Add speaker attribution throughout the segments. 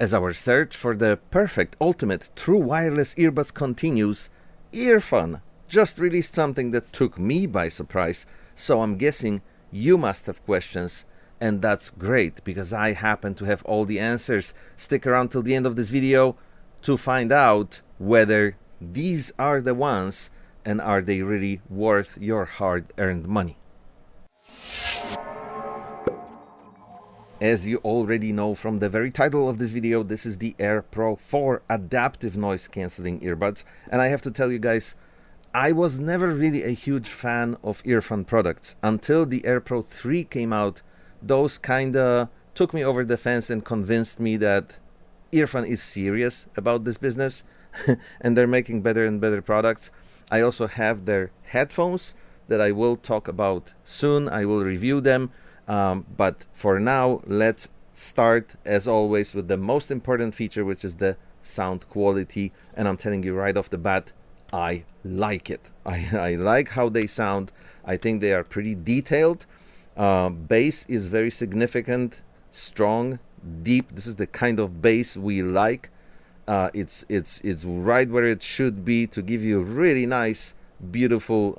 Speaker 1: As our search for the perfect, ultimate, true wireless earbuds continues, earfün just released something that took me by surprise, so I'm guessing you must have questions, and that's great because I happen to have all the answers. Stick around till the end of this video to find out whether these are the ones and are they really worth your hard-earned money. As you already know from the very title of this video, this is the Air Pro 4 adaptive noise cancelling earbuds, and I have to tell you guys, I was never really a huge fan of earphone products until the Air Pro 3 came out. Those kinda took me over the fence and convinced me that earphone is serious about this business and they're making better and better products. I also have their headphones that I will talk about soon. I will review them. But for now, let's start as always with the most important feature, which is the sound quality. And I'm telling you right off the bat, I like it. I like how they sound. I think they are pretty detailed. Bass is very significant, strong, deep. This is the kind of bass we like. It's right where it should be to give you really nice, beautiful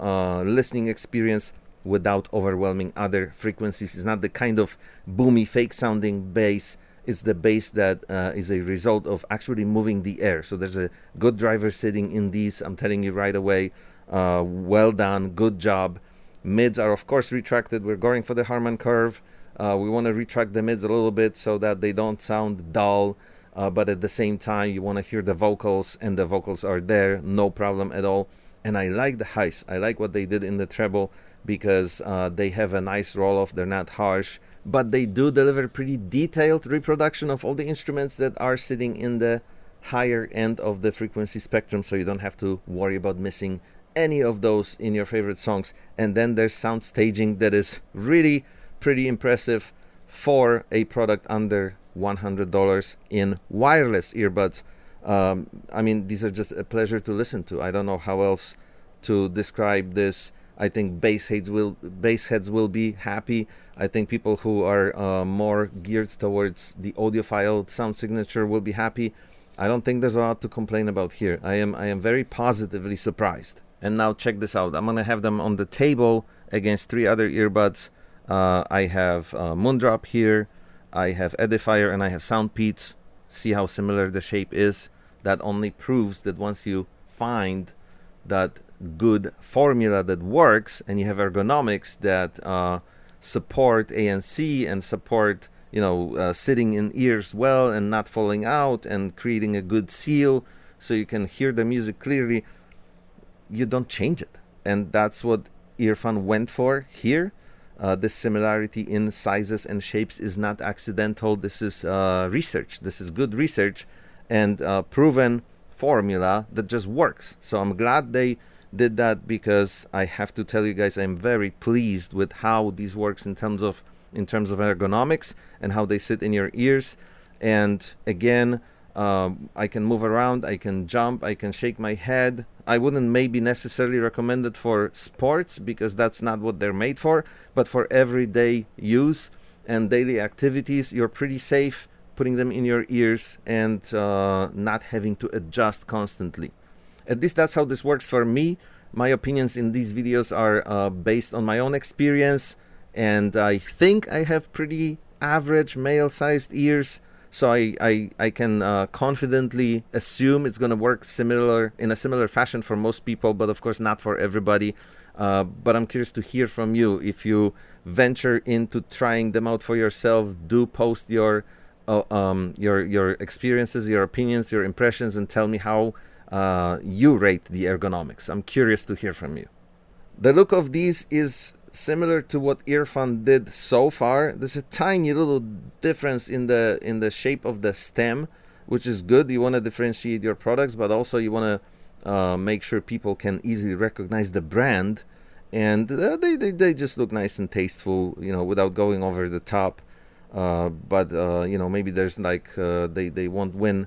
Speaker 1: listening experience without overwhelming other frequencies. It's not the kind of boomy, fake sounding bass. It's the bass that is a result of actually moving the air. So there's a good driver sitting in these. I'm telling you right away, well done, good job. Mids are of course retracted. We're going for the Harman curve. We want to retract the mids a little bit so that they don't sound dull, but at the same time you want to hear the vocals, and the vocals are there, no problem at all. And I like the highs. I like what they did in the treble because they have a nice roll off. They're not harsh, but they do deliver pretty detailed reproduction of all the instruments that are sitting in the higher end of the frequency spectrum, so you don't have to worry about missing any of those in your favorite songs. And then there's sound staging that is really pretty impressive for a product under $100 in wireless earbuds. I mean, these are just a pleasure to listen to. I don't know how else to describe this. I think bass heads will be happy. I think people who are more geared towards the audiophile sound signature will be happy. I don't think there's a lot to complain about here. I am very positively surprised. And now check this out. I'm gonna have them on the table against 3 other earbuds. I have Moondrop here, I have Edifier, and I have SoundPEATS. See how similar the shape is? That only proves that once you find that good formula that works, and you have ergonomics that support ANC and support, you know, sitting in ears well and not falling out and creating a good seal so you can hear the music clearly, you don't change it. And that's what earfün went for here. This similarity in sizes and shapes is not accidental. This is research. This is good research and proven formula that just works. So I'm glad they did that, because I have to tell you guys, I'm very pleased with how this works in terms of ergonomics and how they sit in your ears. And again, I can move around, I can jump, I can shake my head. I wouldn't maybe necessarily recommend it for sports because that's not what they're made for, but for everyday use and daily activities, you're pretty safe putting them in your ears and not having to adjust constantly. At least that's how this works for me. My opinions in these videos are based on my own experience, and I think I have pretty average male-sized ears, so I can confidently assume it's going to work in a similar fashion for most people, but of course not for everybody. But I'm curious to hear from you. If you venture into trying them out for yourself, do post your experiences, your opinions, your impressions, and tell me how you rate the ergonomics. I'm curious to hear from you. The look of these is similar to what earfün did so far. There's a tiny little difference in the shape of the stem, which is good. You want to differentiate your products, but also you want to make sure people can easily recognize the brand, and they just look nice and tasteful, you know, without going over the top. But you know, maybe there's like they won't win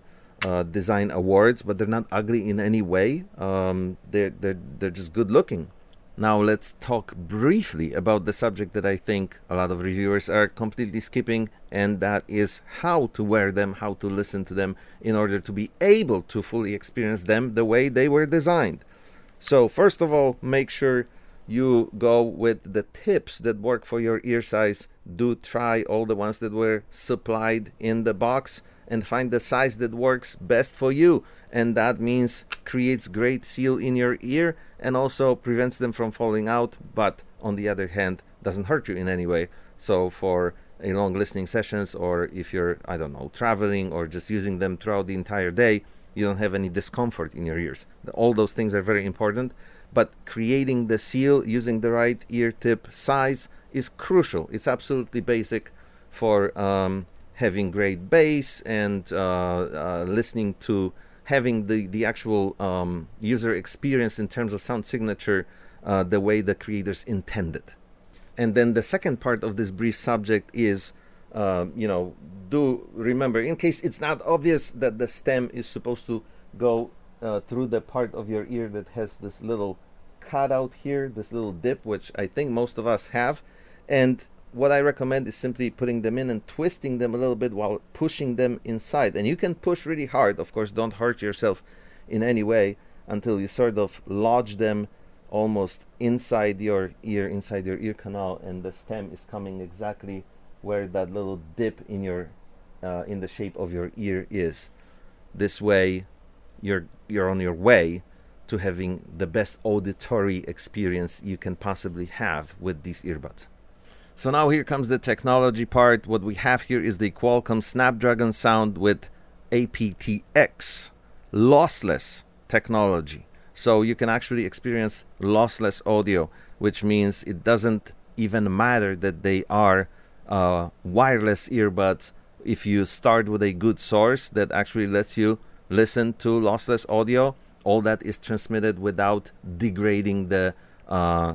Speaker 1: design awards, but they're not ugly in any way. They're just good looking. Now let's talk briefly about the subject that I think a lot of reviewers are completely skipping, and that is how to wear them, how to listen to them in order to be able to fully experience them the way they were designed. So first of all, make sure you go with the tips that work for your ear size. Do try all the ones that were supplied in the box and find the size that works best for you, and that means creates great seal in your ear and also prevents them from falling out, but on the other hand doesn't hurt you in any way. So for a long listening sessions, or if you're, I don't know, traveling or just using them throughout the entire day, you don't have any discomfort in your ears. All those things are very important, but creating the seal using the right ear tip size is crucial. It's absolutely basic for having great bass and listening to having the actual user experience in terms of sound signature the way the creators intended. And then the second part of this brief subject is, do remember, in case it's not obvious, that the stem is supposed to go through the part of your ear that has this little cutout here, this little dip, which I think most of us have. And what I recommend is simply putting them in and twisting them a little bit while pushing them inside. And you can push really hard, of course, don't hurt yourself in any way, until you sort of lodge them almost inside your ear canal, and the stem is coming exactly where that little dip in your in the shape of your ear is. This way you're on your way to having the best auditory experience you can possibly have with these earbuds. So now here comes the technology part. What we have here is the Qualcomm Snapdragon Sound with aptX lossless technology. So you can actually experience lossless audio, which means it doesn't even matter that they are wireless earbuds. If you start with a good source that actually lets you listen to lossless audio, all that is transmitted without degrading the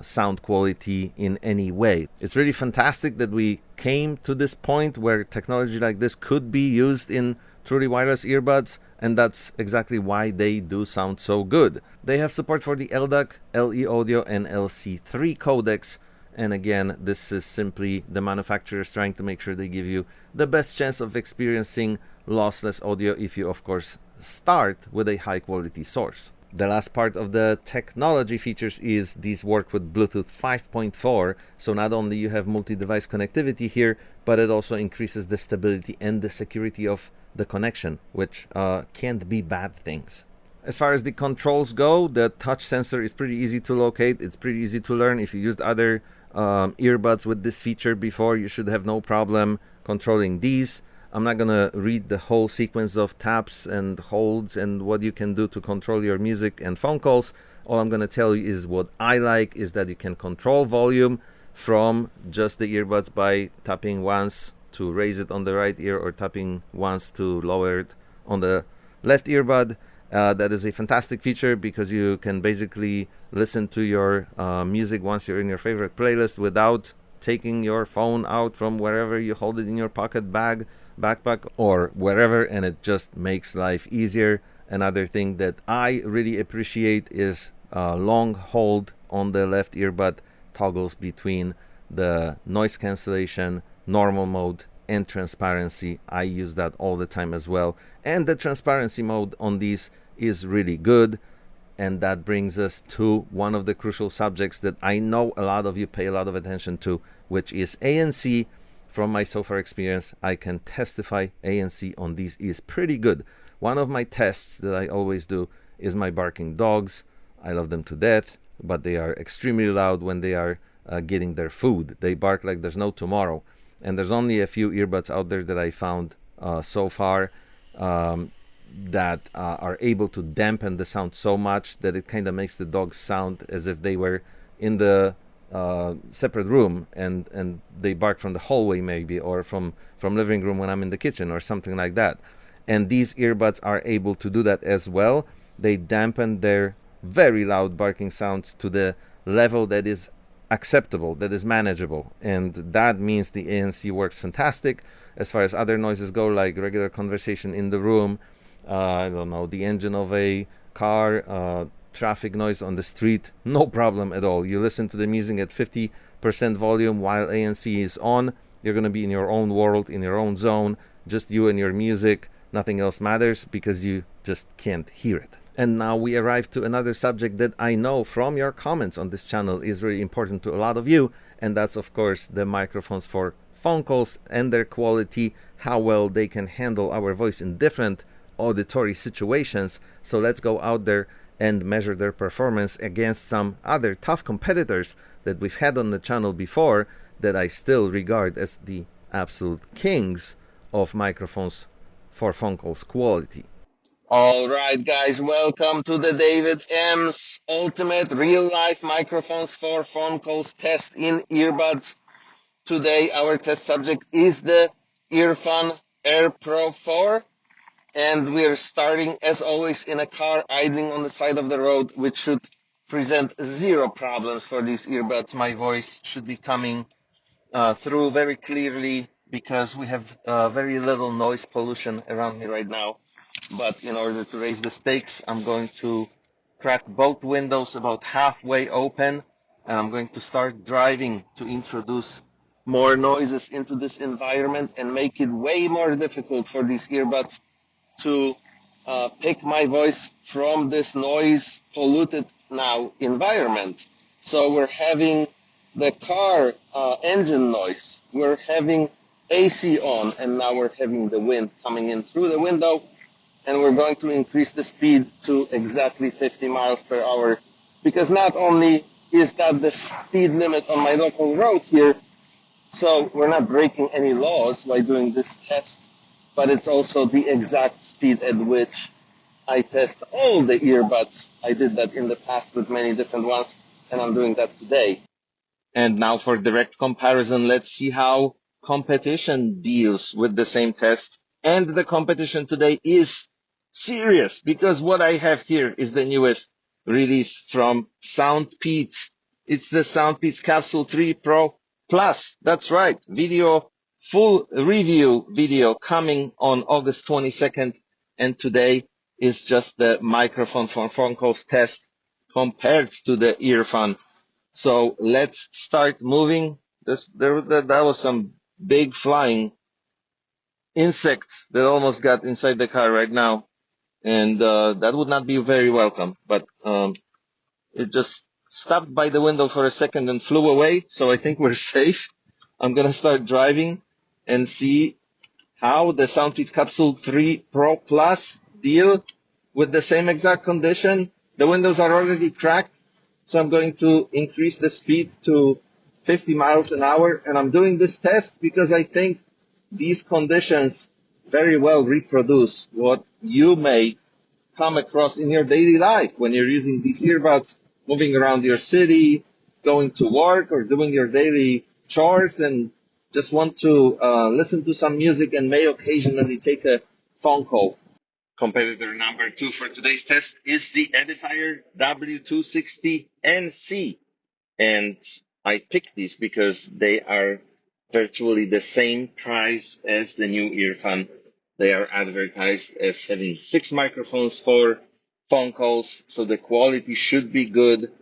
Speaker 1: sound quality in any way. It's really fantastic that we came to this point where technology like this could be used in truly wireless earbuds, and that's exactly why they do sound so good. They have support for the LDAC, LE Audio, and LC3 codecs, and again, this is simply the manufacturers trying to make sure they give you the best chance of experiencing lossless audio if you, of course, start with a high quality source. The last part of the technology features is these work with Bluetooth 5.4, so not only you have multi-device connectivity here, but it also increases the stability and the security of the connection, which can't be bad things. As far as the controls go, the touch sensor is pretty easy to locate. It's pretty easy to learn. If you used other earbuds with this feature before, you should have no problem controlling these. I'm not gonna read the whole sequence of taps and holds and what you can do to control your music and phone calls. All I'm gonna tell you is what I like is that you can control volume from just the earbuds by tapping once to raise it on the right ear or tapping once to lower it on the left earbud. That is a fantastic feature because you can basically listen to your music once you're in your favorite playlist without taking your phone out from wherever you hold it in your pocket, bag, backpack, or wherever, and it just makes life easier. Another thing that I really appreciate is long hold on the left earbud toggles between the noise cancellation, normal mode, and transparency. I use that all the time as well, and the transparency mode on these is really good. And that brings us to one of the crucial subjects that I know a lot of you pay a lot of attention to, which is ANC. From my so far experience, I can testify ANC on these is pretty good. One of my tests that I always do is my barking dogs. I love them to death, but they are extremely loud when they are getting their food. They bark like there's no tomorrow. And there's only a few earbuds out there that I found so far that are able to dampen the sound so much that it kind of makes the dogs sound as if they were in the separate room and they bark from the hallway maybe, or from living room when I'm in the kitchen or something like that. And these earbuds are able to do that as well. They dampen their very loud barking sounds to the level that is acceptable, that is manageable, and that means the ANC works fantastic. As far as other noises go, like regular conversation in the room, I don't know, the engine of a car, traffic noise on the street, no problem at all. You listen to the music at 50% volume while ANC is on. You're going to be in your own world, in your own zone, just you and your music. Nothing else matters because you just can't hear it. And now we arrive to another subject that I know from your comments on this channel is really important to a lot of you, and that's of course the microphones for phone calls and their quality, how well they can handle our voice in different auditory situations. So let's go out there and measure their performance against some other tough competitors that we've had on the channel before that I still regard as the absolute kings of microphones for phone calls quality. All right, guys, welcome to the David M's Ultimate Real Life Microphones for Phone Calls test in earbuds. Today, our test subject is the earfün Air Pro 4, and we're starting, as always, in a car idling on the side of the road, which should present zero problems for these earbuds. My voice should be coming through very clearly because we have very little noise pollution around me right now. But in order to raise the stakes, I'm going to crack both windows about halfway open, and I'm going to start driving to introduce more noises into this environment and make it way more difficult for these earbuds to pick my voice from this noise polluted now environment. So we're having the car engine noise, we're having AC on, and now we're having the wind coming in through the window. And we're going to increase the speed to exactly 50 miles per hour, because not only is that the speed limit on my local road here, so we're not breaking any laws by doing this test, but it's also the exact speed at which I test all the earbuds. I did that in the past with many different ones, and I'm doing that today. And now for direct comparison, let's see how competition deals with the same test. And the competition today is serious, because what I have here is the newest release from SoundPEATS. It's the SoundPEATS Capsule 3 Pro Plus. That's right. Full review video coming on August 22nd. And today is just the microphone for phone calls test compared to the earfün. So let's start moving. That was some big flying insect that almost got inside the car right now. And that would not be very welcome, but it just stopped by the window for a second and flew away, so I think we're safe. I'm going to start driving and see how the SoundPEATS Capsule 3 Pro Plus deal with the same exact condition. The windows are already cracked, so I'm going to increase the speed to 50 miles an hour, and I'm doing this test because I think these conditions very well reproduce what you may come across in your daily life when you're using these earbuds, moving around your city, going to work, or doing your daily chores, and just want to listen to some music and may occasionally take a phone call. Competitor number 2 for today's test is the Edifier W260NC. And I picked these because they are virtually the same price as the new earfün. They are advertised as having 6 microphones for phone calls, so the quality should be good.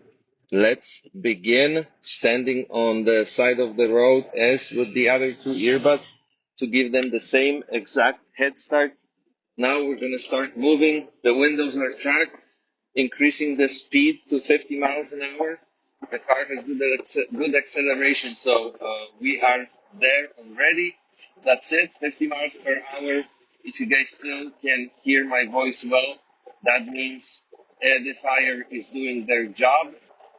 Speaker 1: Let's begin standing on the side of the road as with the other 2 earbuds to give them the same exact head start. Now we're going to start moving. The windows are cracked, increasing the speed to 50 miles an hour. The car has good acceleration, so we are there already. That's it, 50 miles per hour. If you guys still can hear my voice well, that means Edifier is doing their job.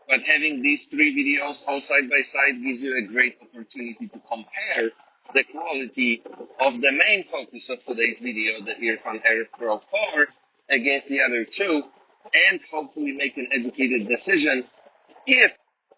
Speaker 1: But having these 3 videos all side by side gives you a great opportunity to compare the quality of the main focus of today's video, the earfün Air Pro 4, against the other 2, and hopefully make an educated decision if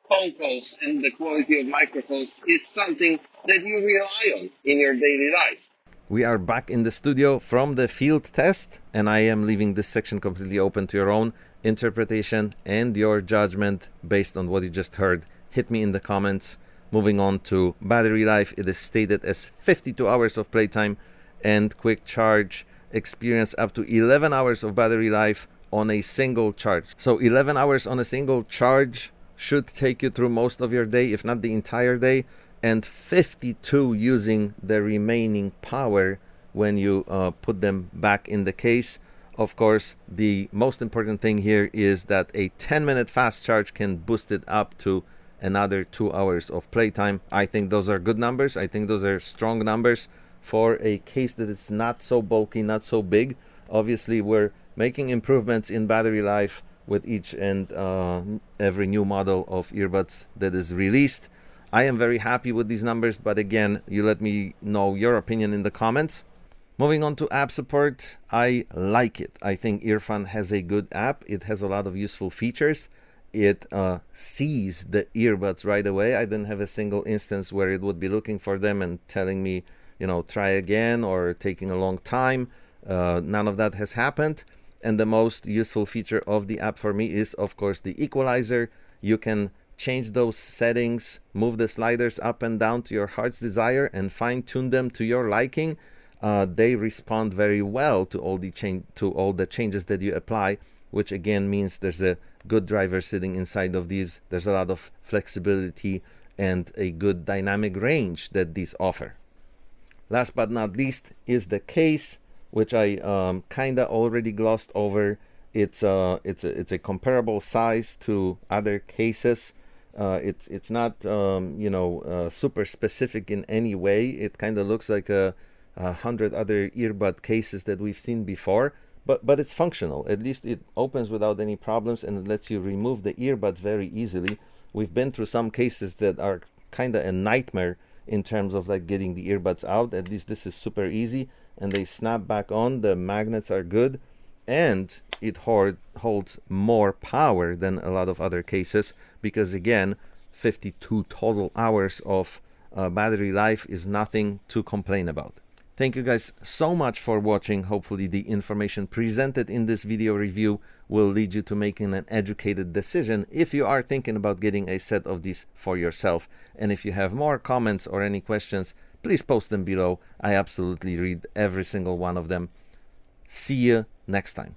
Speaker 1: phone calls and the quality of microphones is something that you rely on in your daily life. We are back in the studio from the field test, and I am leaving this section completely open to your own interpretation and your judgment based on what you just heard. Hit me in the comments. Moving on to battery life, it is stated as 52 hours of playtime and quick charge experience up to 11 hours of battery life on a single charge. So 11 hours on a single charge should take you through most of your day, if not the entire day, and 52 using the remaining power when you put them back in the case. Of course, the most important thing here is that a 10-minute fast charge can boost it up to another 2 hours of playtime. I think those are good numbers. I think those are strong numbers for a case that is not so bulky, not so big. Obviously, we're making improvements in battery life with each and every new model of earbuds that is released. I am very happy with these numbers, but again, you let me know your opinion in the comments. Moving on to app support, I like it. I think earfün has a good app. It has a lot of useful features. It sees the earbuds right away. I didn't have a single instance where it would be looking for them and telling me, you know, try again or taking a long time. None of that has happened. And the most useful feature of the app for me is, of course, the equalizer. You can change those settings, move the sliders up and down to your heart's desire, and fine-tune them to your liking. They respond very well to all the changes that you apply, which again means there's a good driver sitting inside of these. There's a lot of flexibility and a good dynamic range that these offer. Last but not least is the case, which I kinda already glossed over. It's a comparable size to other cases. It's not super specific in any way. It kind of looks like a 100 other earbud cases that we've seen before, but it's functional. At least it opens without any problems, and it lets you remove the earbuds very easily. We've been through some cases that are kind of a nightmare in terms of like getting the earbuds out. At least this is super easy, and they snap back on. The magnets are good, and it holds more power than a lot of other cases, because again, 52 total hours of battery life is nothing to complain about. Thank you guys so much for watching. Hopefully the information presented in this video review will lead you to making an educated decision if you are thinking about getting a set of these for yourself. And if you have more comments or any questions, please post them below. I absolutely read every single one of them. See you next time.